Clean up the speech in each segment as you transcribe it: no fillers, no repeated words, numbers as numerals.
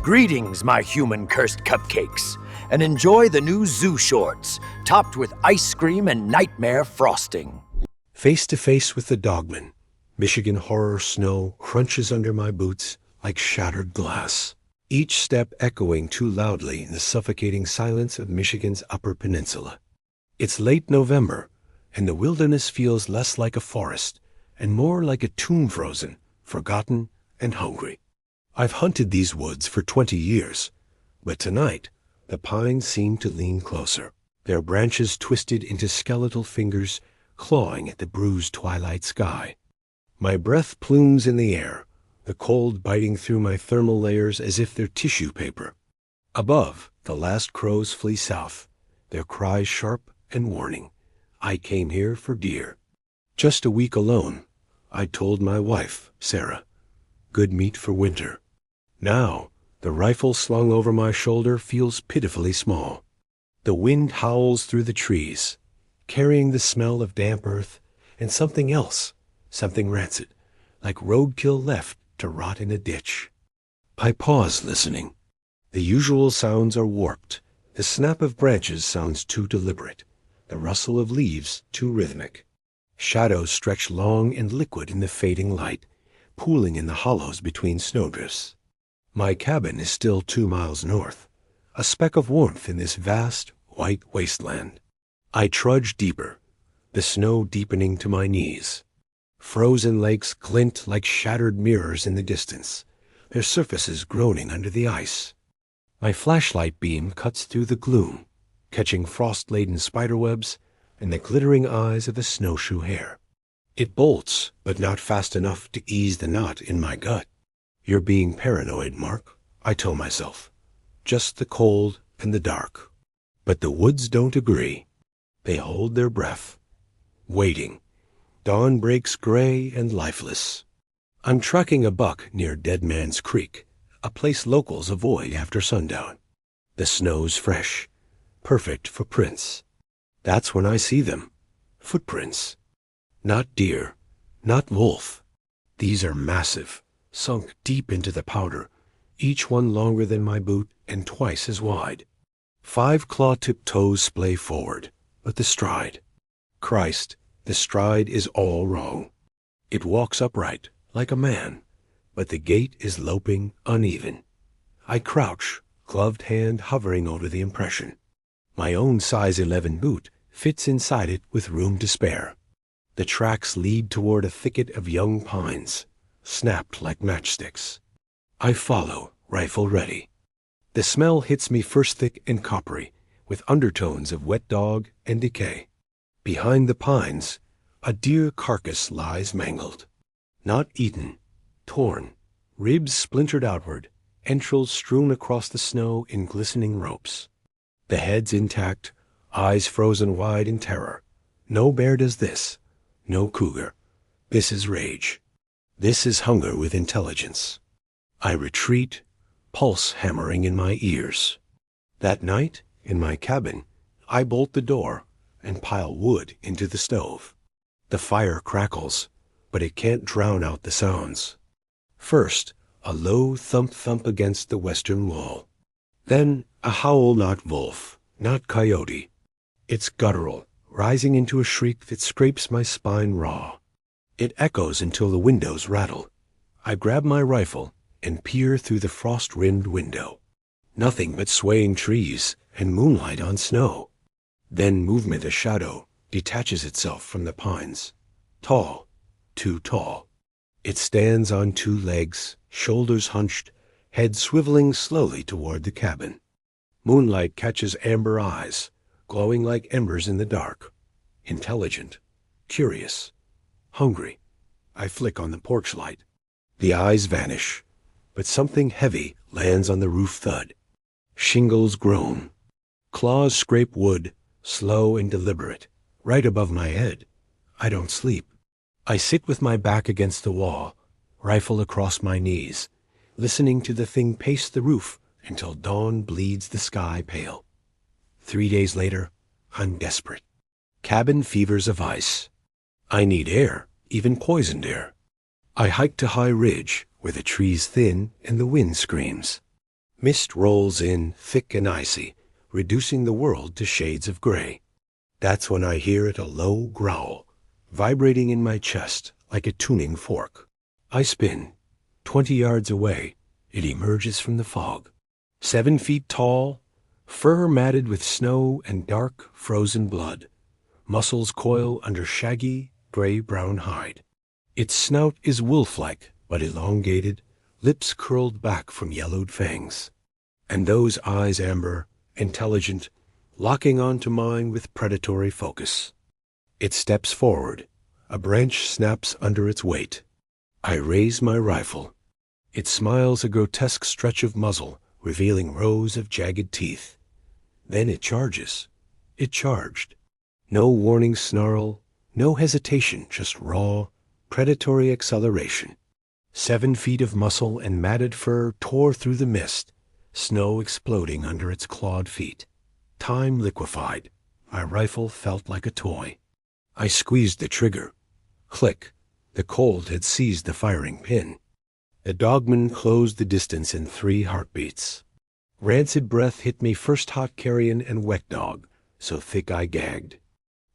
Greetings, my human-cursed cupcakes, and enjoy the new zoo shorts, topped with ice cream and nightmare frosting. Face to face with the Dogman, Michigan horror snow crunches under my boots like shattered glass, each step echoing too loudly in the suffocating silence of Michigan's Upper Peninsula. It's late November, and the wilderness feels less like a forest and more like a tomb, frozen, forgotten, and hungry. I've hunted these woods for 20 years, but tonight the pines seem to lean closer, their branches twisted into skeletal fingers clawing at the bruised twilight sky. My breath plumes in the air, the cold biting through my thermal layers as if they're tissue paper. Above, the last crows flee south, their cries sharp and warning. I came here for deer. Just a week alone, I told my wife, Sarah. Good meat for winter. Now, the rifle slung over my shoulder feels pitifully small. The wind howls through the trees, carrying the smell of damp earth and something else, something rancid, like roadkill left to rot in a ditch. I pause listening. The usual sounds are warped. The snap of branches sounds too deliberate, the rustle of leaves too rhythmic. Shadows stretch long and liquid in the fading light, pooling in the hollows between snowdrifts. My cabin is still 2 miles north, a speck of warmth in this vast, white wasteland. I trudge deeper, the snow deepening to my knees. Frozen lakes glint like shattered mirrors in the distance, their surfaces groaning under the ice. My flashlight beam cuts through the gloom, catching frost-laden spiderwebs and the glittering eyes of a snowshoe hare. It bolts, but not fast enough to ease the knot in my gut. You're being paranoid, Mark, I tell myself. Just the cold and the dark. But the woods don't agree. They hold their breath, waiting. Dawn breaks gray and lifeless. I'm tracking a buck near Dead Man's Creek, a place locals avoid after sundown. The snow's fresh, perfect for prints. That's when I see them. Footprints. Not deer, not wolf. These are massive, sunk deep into the powder, each one longer than my boot and twice as wide. 5 claw-tipped toes splay forward, but the stride. Christ, the stride is all wrong. It walks upright, like a man, but the gait is loping, uneven. I crouch, gloved hand hovering over the impression. My own size 11 boot fits inside it with room to spare. The tracks lead toward a thicket of young pines, snapped like matchsticks. I follow, rifle ready. The smell hits me first thick and coppery, with undertones of wet dog and decay. Behind the pines, a deer carcass lies mangled. Not eaten, torn, ribs splintered outward, entrails strewn across the snow in glistening ropes. The head's intact, eyes frozen wide in terror. No bear does this. No cougar. This is rage. This is hunger with intelligence. I retreat, pulse hammering in my ears. That night, in my cabin, I bolt the door and pile wood into the stove. The fire crackles, but it can't drown out the sounds. First, a low thump-thump against the western wall. Then, a howl not wolf, not coyote. It's guttural, rising into a shriek that scrapes my spine raw. It echoes until the windows rattle. I grab my rifle and peer through the frost-rimmed window. Nothing but swaying trees and moonlight on snow. Then movement, a shadow, detaches itself from the pines. Tall, too tall. It stands on 2 legs, shoulders hunched, head swiveling slowly toward the cabin. Moonlight catches amber eyes, glowing like embers in the dark. Intelligent, curious, hungry. I flick on the porch light. The eyes vanish, but something heavy lands on the roof thud. Shingles groan. Claws scrape wood, slow and deliberate, right above my head. I don't sleep. I sit with my back against the wall, rifle across my knees, listening to the thing pace the roof until dawn bleeds the sky pale. 3 days later, I'm desperate. Cabin fevers of ice. I need air, even poisoned air. I hike to High Ridge, where the trees thin and the wind screams. Mist rolls in, thick and icy, reducing the world to shades of gray. That's when I hear it, a low growl, vibrating in my chest like a tuning fork. I spin. 20 yards away, it emerges from the fog. 7 feet tall, fur matted with snow and dark, frozen blood. Muscles coil under shaggy, gray-brown hide. Its snout is wolf-like, but elongated, lips curled back from yellowed fangs. And those eyes amber, intelligent, locking onto mine with predatory focus. It steps forward. A branch snaps under its weight. I raise my rifle. It smiles, a grotesque stretch of muzzle, revealing rows of jagged teeth. Then it charges. It charged. No warning snarl, no hesitation, just raw, predatory acceleration. 7 feet of muscle and matted fur tore through the mist, snow exploding under its clawed feet. Time liquefied. My rifle felt like a toy. I squeezed the trigger. Click. The cold had seized the firing pin. The dogman closed the distance in 3 heartbeats. Rancid breath hit me, first hot carrion and wet dog, so thick I gagged.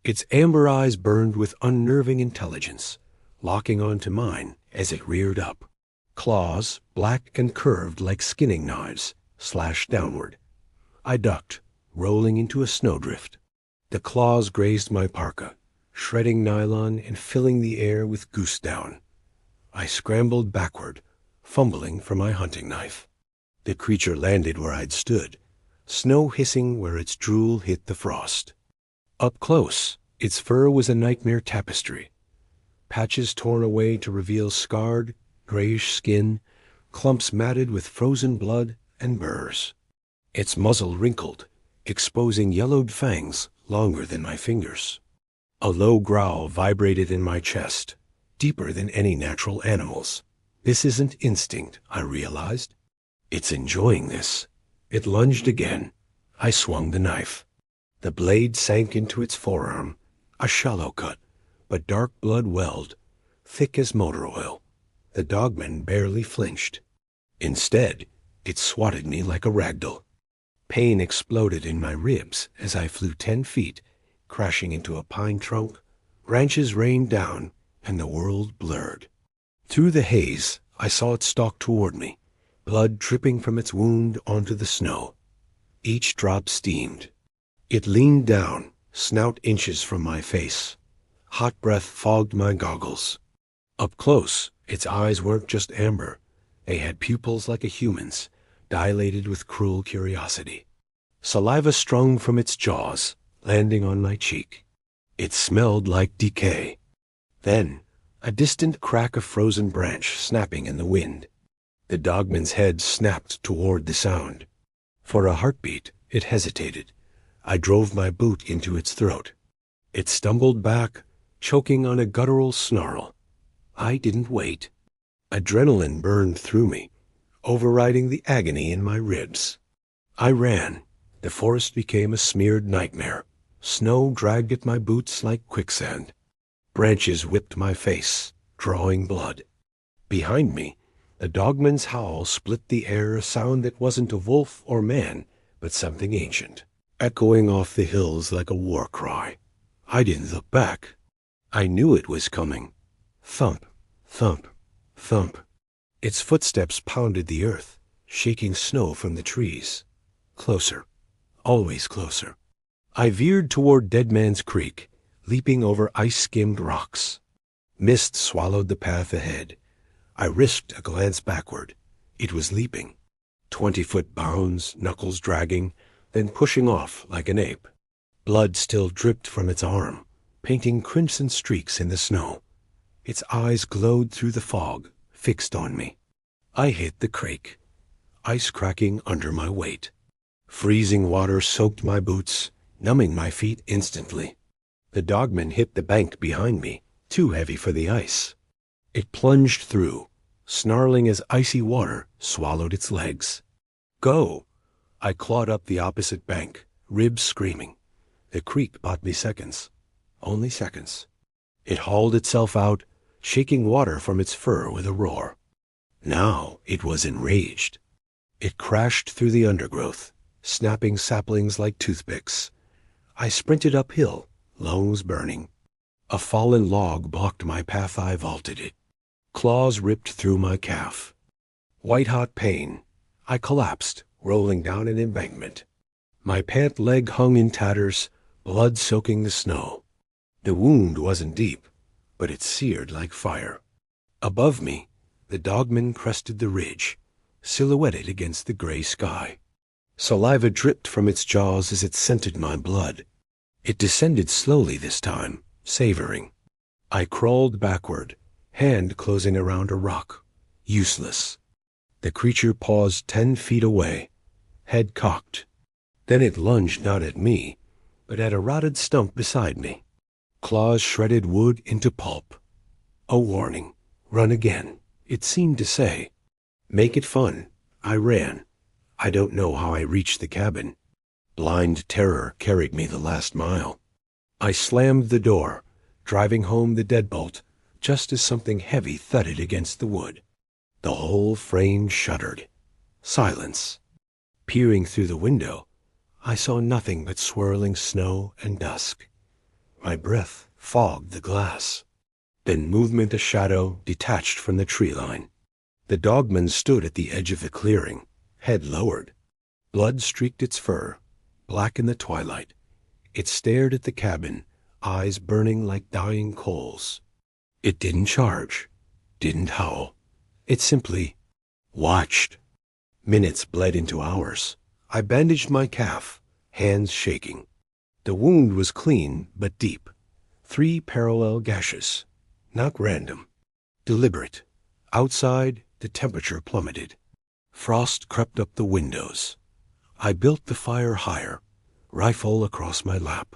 Its amber eyes burned with unnerving intelligence, locking onto mine as it reared up. Claws, black and curved like skinning knives, slashed downward. I ducked, rolling into a snowdrift. The claws grazed my parka, shredding nylon and filling the air with goose down. I scrambled backward, fumbling for my hunting knife. The creature landed where I'd stood, snow hissing where its drool hit the frost. Up close, its fur was a nightmare tapestry. Patches torn away to reveal scarred, grayish skin, clumps matted with frozen blood and burrs. Its muzzle wrinkled, exposing yellowed fangs longer than my fingers. A low growl vibrated in my chest, deeper than any natural animal's. This isn't instinct, I realized. It's enjoying this. It lunged again. I swung the knife. The blade sank into its forearm, a shallow cut, but dark blood welled, thick as motor oil. The dogman barely flinched. Instead, it swatted me like a ragdoll. Pain exploded in my ribs as I flew 10 feet, crashing into a pine trunk. Branches rained down, and the world blurred. Through the haze, I saw it stalk toward me, blood dripping from its wound onto the snow. Each drop steamed. It leaned down, snout inches from my face. Hot breath fogged my goggles. Up close, its eyes weren't just amber. They had pupils like a human's, dilated with cruel curiosity. Saliva strung from its jaws, landing on my cheek. It smelled like decay. Then, a distant crack of frozen branch snapping in the wind. The dogman's head snapped toward the sound. For a heartbeat, it hesitated. I drove my boot into its throat. It stumbled back, choking on a guttural snarl. I didn't wait. Adrenaline burned through me, overriding the agony in my ribs. I ran. The forest became a smeared nightmare. Snow dragged at my boots like quicksand. Branches whipped my face, drawing blood. Behind me, the dogman's howl split the air, a sound that wasn't a wolf or man, but something ancient, echoing off the hills like a war cry. I didn't look back. I knew it was coming. Thump, thump, thump. Its footsteps pounded the earth, shaking snow from the trees. Closer, always closer. I veered toward Dead Man's Creek, leaping over ice-skimmed rocks. Mist swallowed the path ahead. I risked a glance backward. It was leaping. 20-foot bounds, knuckles dragging, then pushing off like an ape. Blood still dripped from its arm, painting crimson streaks in the snow. Its eyes glowed through the fog, fixed on me. I hit the creek, ice cracking under my weight. Freezing water soaked my boots, numbing my feet instantly. The dogman hit the bank behind me, too heavy for the ice. It plunged through, snarling as icy water swallowed its legs. Go! I clawed up the opposite bank, ribs screaming. The creek bought me seconds. Only seconds. It hauled itself out, shaking water from its fur with a roar. Now it was enraged. It crashed through the undergrowth, snapping saplings like toothpicks. I sprinted uphill, lungs burning. A fallen log blocked my path. I vaulted it. Claws ripped through my calf. White-hot pain. I collapsed, rolling down an embankment. My pant leg hung in tatters, blood soaking the snow. The wound wasn't deep, but it seared like fire. Above me, the Dogman crested the ridge, silhouetted against the gray sky. Saliva dripped from its jaws as it scented my blood. It descended slowly this time, savoring. I crawled backward, hand closing around a rock. Useless. The creature paused 10 feet away, head cocked. Then it lunged not at me, but at a rotted stump beside me. Claws shredded wood into pulp. A warning. Run again, it seemed to say. Make it fun. I ran. I don't know how I reached the cabin. Blind terror carried me the last mile. I slammed the door, driving home the deadbolt, just as something heavy thudded against the wood. The whole frame shuddered. Silence. Peering through the window, I saw nothing but swirling snow and dusk. My breath fogged the glass. Then movement, a shadow detached from the tree line. The Dogman stood at the edge of the clearing, head lowered. Blood streaked its fur, black in the twilight. It stared at the cabin, eyes burning like dying coals. It didn't charge, didn't howl. It simply watched. Minutes bled into hours. I bandaged my calf, hands shaking. The wound was clean but deep. 3 parallel gashes. Not random. Deliberate. Outside, the temperature plummeted. Frost crept up the windows. I built the fire higher, rifle across my lap.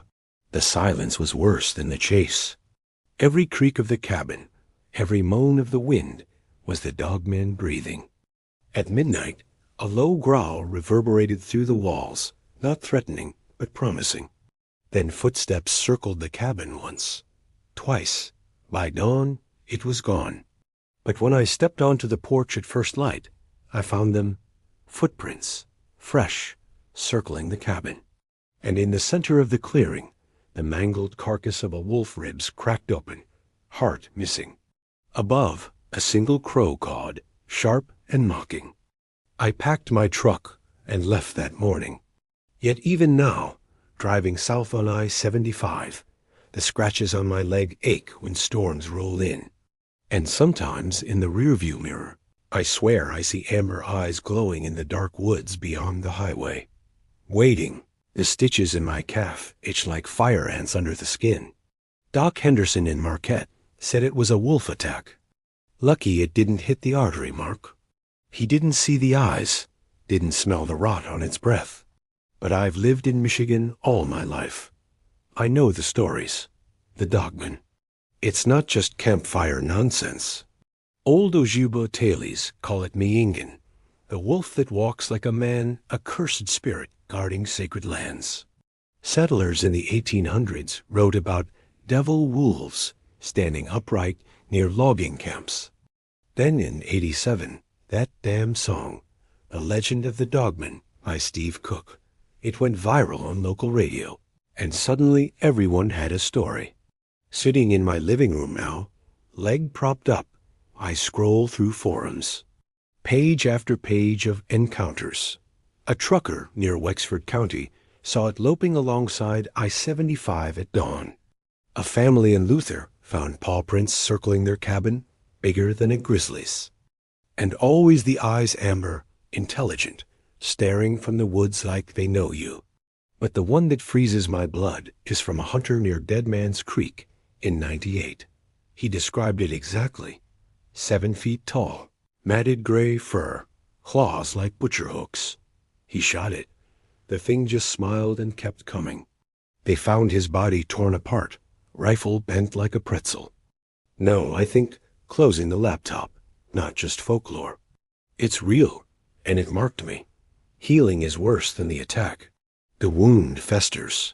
The silence was worse than the chase. Every creak of the cabin, every moan of the wind, was the Dogman breathing. At midnight, a low growl reverberated through the walls, not threatening, but promising. Then footsteps circled the cabin once, twice. By dawn, it was gone. But when I stepped onto the porch at first light, I found them footprints, fresh, circling the cabin. And in the center of the clearing, the mangled carcass of a wolf ribs cracked open, heart missing. Above, a single crow cawed, sharp and mocking. I packed my truck and left that morning. Yet even now, driving south on I-75, the scratches on my leg ache when storms roll in. And sometimes in the rearview mirror, I swear I see amber eyes glowing in the dark woods beyond the highway. Waiting, the stitches in my calf itch like fire ants under the skin. Doc Henderson in Marquette said it was a wolf attack. Lucky it didn't hit the artery, Mark. He didn't see the eyes, didn't smell the rot on its breath. But I've lived in Michigan all my life. I know the stories, the Dogman. It's not just campfire nonsense. Old Ojibwe tales call it Miingen, the wolf that walks like a man, a cursed spirit guarding sacred lands. Settlers in the 1800s wrote about devil wolves standing upright near logging camps. Then in '87, that damn song, The Legend of the Dogman by Steve Cook. It went viral on local radio, and suddenly everyone had a story. Sitting in my living room now, leg propped up, I scroll through forums. Page after page of encounters. A trucker near Wexford County saw it loping alongside I-75 at dawn. A family in Luther found paw prints circling their cabin, bigger than a grizzly's. And always the eyes amber, intelligent, staring from the woods like they know you. But the one that freezes my blood is from a hunter near Dead Man's Creek in '98. He described it exactly. 7 feet tall, matted gray fur, claws like butcher hooks. He shot it. The thing just smiled and kept coming. They found his body torn apart, rifle bent like a pretzel. No, I think closing the laptop, not just folklore. It's real, and it marked me. Healing is worse than the attack. The wound festers.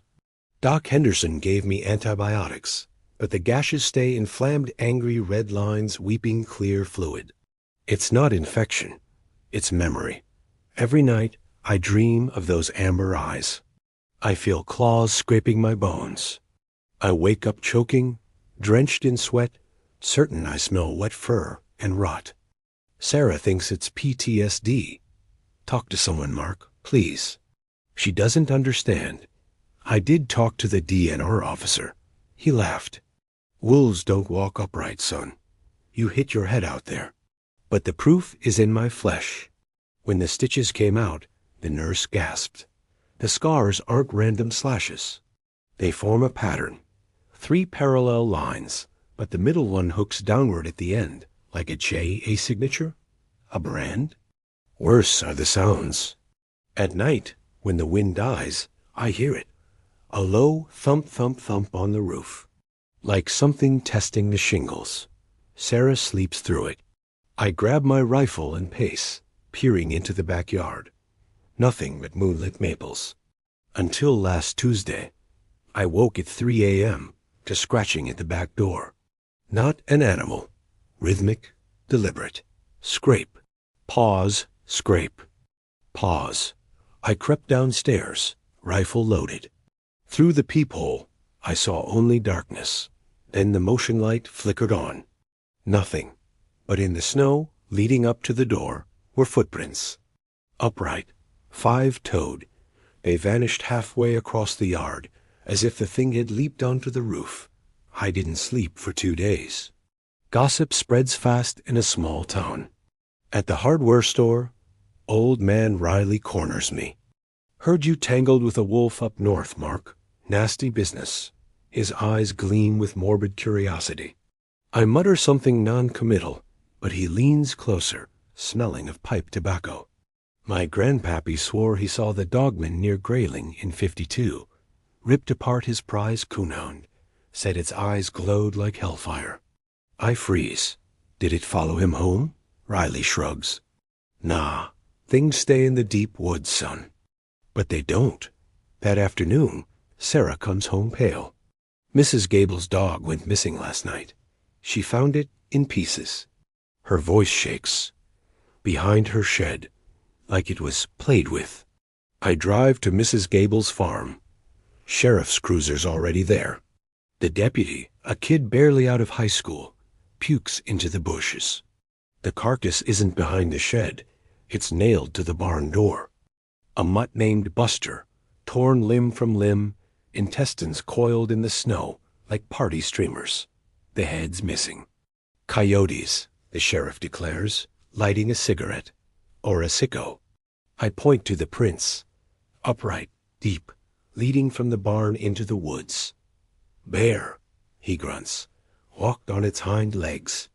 Doc Henderson gave me antibiotics, but the gashes stay inflamed, angry red lines weeping clear fluid. It's not infection, it's memory. Every night, I dream of those amber eyes. I feel claws scraping my bones. I wake up choking, drenched in sweat, certain I smell wet fur and rot. Sarah thinks it's PTSD. Talk to someone, Mark, please. She doesn't understand. I did talk to the DNR officer. He laughed. Wolves don't walk upright, son. You hit your head out there. But the proof is in my flesh. When the stitches came out, the nurse gasped. The scars aren't random slashes. They form a pattern. 3 parallel lines, but the middle one hooks downward at the end, like a J signature? A brand? Worse are the sounds. At night, when the wind dies, I hear it. A low thump, thump, thump on the roof. Like something testing the shingles. Sarah sleeps through it. I grab my rifle and pace, peering into the backyard. Nothing but moonlit maples. Until last Tuesday, I woke at 3 a.m. to scratching at the back door. Not an animal. Rhythmic, deliberate. Scrape. Pause, scrape. Pause. I crept downstairs, rifle loaded. Through the peephole, I saw only darkness. Then the motion light flickered on. Nothing. But in the snow, leading up to the door, were footprints. Upright, 5-toed. They vanished halfway across the yard, as if the thing had leaped onto the roof. I didn't sleep for 2 days. Gossip spreads fast in a small town. At the hardware store, old man Riley corners me. Heard you tangled with a wolf up north, Mark. Nasty business. His eyes gleam with morbid curiosity. I mutter something non-committal, but he leans closer, smelling of pipe tobacco. My grandpappy swore he saw the Dogman near Grayling in '52, ripped apart his prize coonhound, said its eyes glowed like hellfire. I freeze. Did it follow him home? Riley shrugs. Nah, things stay in the deep woods, son. But they don't. That afternoon, Sarah comes home pale. Mrs. Gable's dog went missing last night. She found it in pieces. Her voice shakes. Behind her shed, like it was played with. I drive to Mrs. Gable's farm. Sheriff's cruiser's already there. The deputy, a kid barely out of high school, pukes into the bushes. The carcass isn't behind the shed. It's nailed to the barn door. A mutt named Buster, torn limb from limb, intestines coiled in the snow like party streamers. The head's missing. Coyotes, the sheriff declares, lighting a cigarette. Or a sicko. I point to the prints. Upright, deep, leading from the barn into the woods. Bear, he grunts, walked on its hind legs.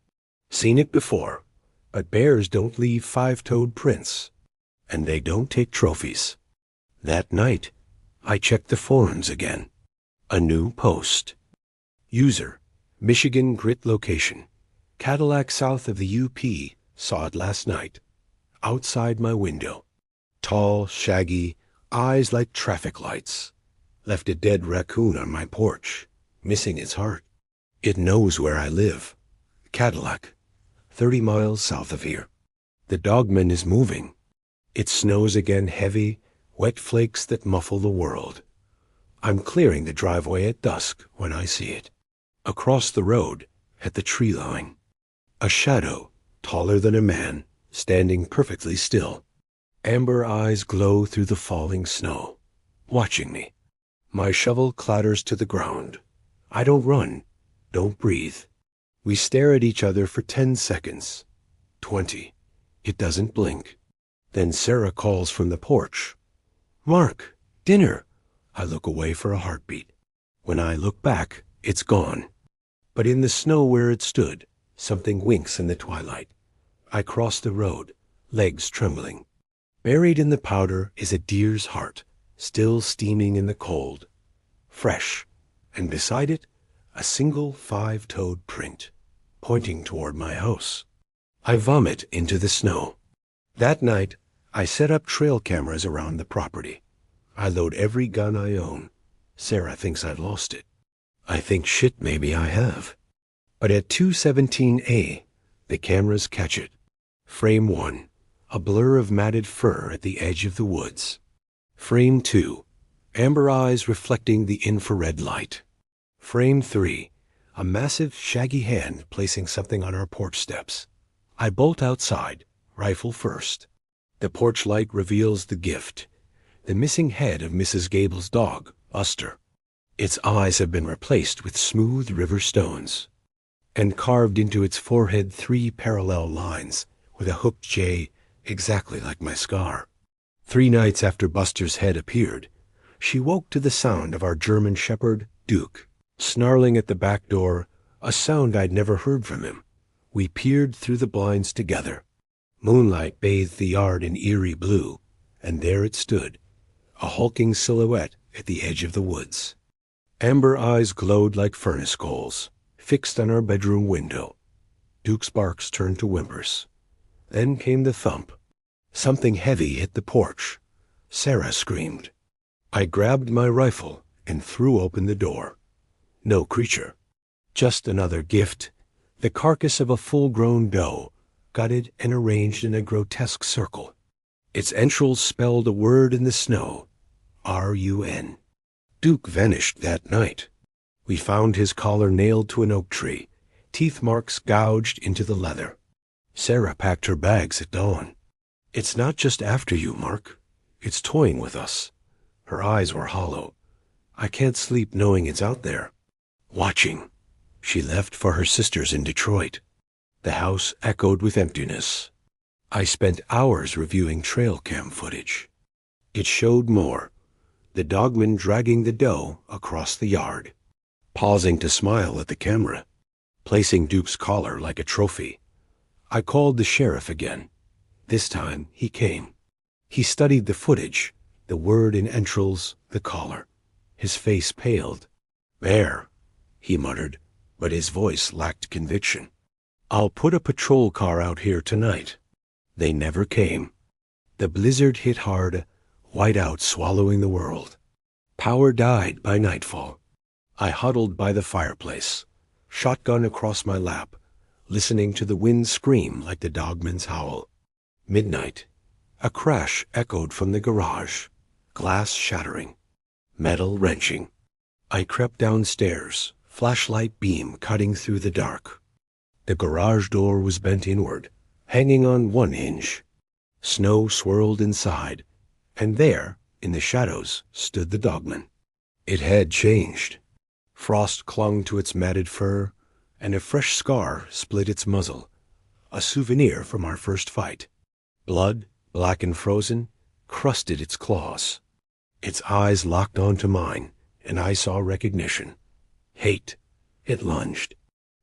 Seen it before, but bears don't leave 5-toed prints. And they don't take trophies. That night, I checked the forums again. A new post. User, Michigan Grit location. Cadillac south of the UP, saw it last night. Outside my window. Tall, shaggy, eyes like traffic lights. Left a dead raccoon on my porch, missing its heart. It knows where I live. Cadillac, 30 miles south of here. The Dogman is moving. It snows again, heavy, wet flakes that muffle the world. I'm clearing the driveway at dusk when I see it. Across the road, at the tree line. A shadow, taller than a man, standing perfectly still. Amber eyes glow through the falling snow, watching me. My shovel clatters to the ground. I don't run, don't breathe. We stare at each other for 10 seconds. 20. It doesn't blink. Then Sarah calls from the porch. Mark, dinner. I look away for a heartbeat. When I look back, it's gone. But in the snow where it stood, something winks in the twilight. I cross the road, legs trembling. Buried in the powder is a deer's heart, still steaming in the cold. Fresh, and beside it, a single 5-toed print, pointing toward my house. I vomit into the snow. That night, I set up trail cameras around the property. I load every gun I own. Sarah thinks I lost it. I think shit maybe I have. But at 2:17 A, the cameras catch it. Frame 1, a blur of matted fur at the edge of the woods. Frame 2, amber eyes reflecting the infrared light. Frame 3, a massive, shaggy hand placing something on our porch steps. I bolt outside, rifle first. The porch light reveals the gift, the missing head of Mrs. Gable's dog, Uster. Its eyes have been replaced with smooth river stones, and carved into its forehead 3 parallel lines with a hooked J exactly like my scar. 3 nights after Buster's head appeared, she woke to the sound of our German shepherd, Duke, snarling at the back door, a sound I'd never heard from him. We peered through the blinds together. Moonlight bathed the yard in eerie blue, and there it stood, a hulking silhouette at the edge of the woods. Amber eyes glowed like furnace coals, fixed on our bedroom window. Duke's barks turned to whimpers. Then came the thump. Something heavy hit the porch. Sarah screamed. I grabbed my rifle and threw open the door. No creature. Just another gift, the carcass of a full-grown doe, gutted and arranged in a grotesque circle. Its entrails spelled a word in the snow, R-U-N. Duke vanished that night. We found his collar nailed to an oak tree, teeth marks gouged into the leather. Sarah packed her bags at dawn. It's not just after you, Mark. It's toying with us. Her eyes were hollow. I can't sleep knowing it's out there. Watching. She left for her sisters in Detroit. The house echoed with emptiness. I spent hours reviewing trail cam footage. It showed more. The dogman dragging the doe across the yard, pausing to smile at the camera, placing Duke's collar like a trophy. I called the sheriff again. This time he came. He studied the footage, the word in entrails, the collar. His face paled. There, he muttered, but his voice lacked conviction. I'll put a patrol car out here tonight. They never came. The blizzard hit hard, whiteout swallowing the world. Power died by nightfall. I huddled by the fireplace, shotgun across my lap, listening to the wind scream like the dogman's howl. Midnight. A crash echoed from the garage, glass shattering, metal wrenching. I crept downstairs, flashlight beam cutting through the dark. The garage door was bent inward, hanging on one hinge. Snow swirled inside, and there, in the shadows, stood the dogman. It had changed. Frost clung to its matted fur, and a fresh scar split its muzzle, a souvenir from our first fight. Blood, black and frozen, crusted its claws. Its eyes locked onto mine, and I saw recognition. Hate. It lunged.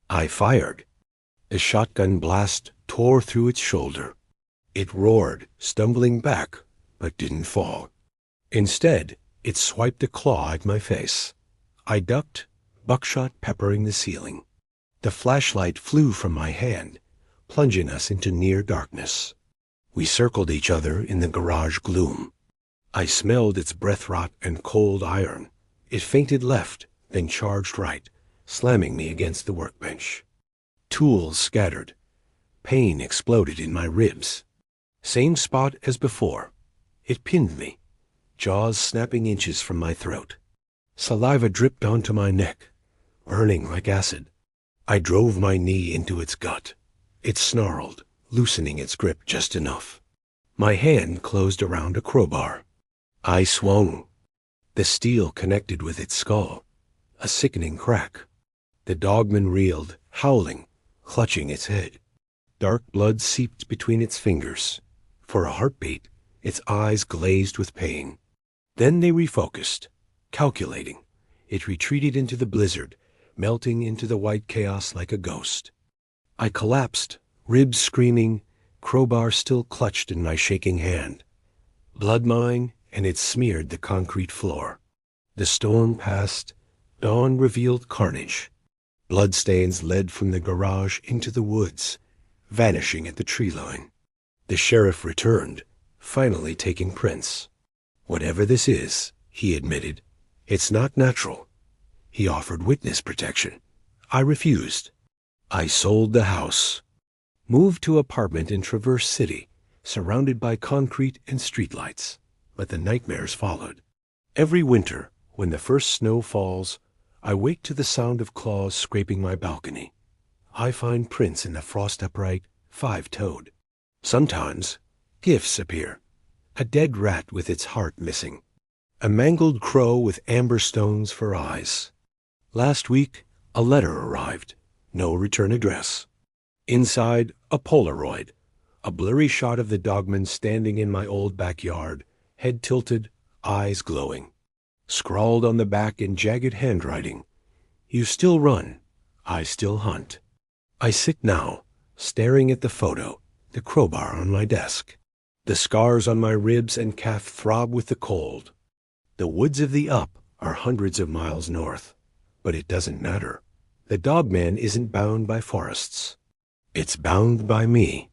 I fired. The shotgun blast tore through its shoulder. It roared, stumbling back, but didn't fall. Instead, it swiped a claw at my face. I ducked, buckshot peppering the ceiling. The flashlight flew from my hand, plunging us into near darkness. We circled each other in the garage gloom. I smelled its breath rot and cold iron. It feinted left, then charged right, slamming me against the workbench. Tools scattered. Pain exploded in my ribs. Same spot as before. It pinned me, jaws snapping inches from my throat. Saliva dripped onto my neck, burning like acid. I drove my knee into its gut. It snarled, loosening its grip just enough. My hand closed around a crowbar. I swung. The steel connected with its skull. A sickening crack. The dogman reeled, howling, clutching its head. Dark blood seeped between its fingers. For a heartbeat, its eyes glazed with pain. Then they refocused, calculating. It retreated into the blizzard, melting into the white chaos like a ghost. I collapsed, ribs screaming, crowbar still clutched in my shaking hand. Blood mine, and it smeared the concrete floor. The storm passed. Dawn revealed carnage. Bloodstains led from the garage into the woods, vanishing at the tree line. The sheriff returned, finally taking prints. Whatever this is, he admitted, it's not natural. He offered witness protection. I refused. I sold the house, moved to apartment in Traverse City, surrounded by concrete and streetlights. But the nightmares followed. Every winter, when the first snow falls, I wake to the sound of claws scraping my balcony. I find prints in the frost-upright, five-toed. Sometimes, gifts appear. A dead rat with its heart missing. A mangled crow with amber stones for eyes. Last week, a letter arrived. No return address. Inside, a Polaroid. A blurry shot of the dogman standing in my old backyard, head tilted, eyes glowing. Scrawled on the back in jagged handwriting, "You still run, I still hunt." I sit now, staring at the photo, the crowbar on my desk. The scars on my ribs and calf throb with the cold. The woods of the Up are hundreds of miles north. But it doesn't matter. The dogman isn't bound by forests. It's bound by me.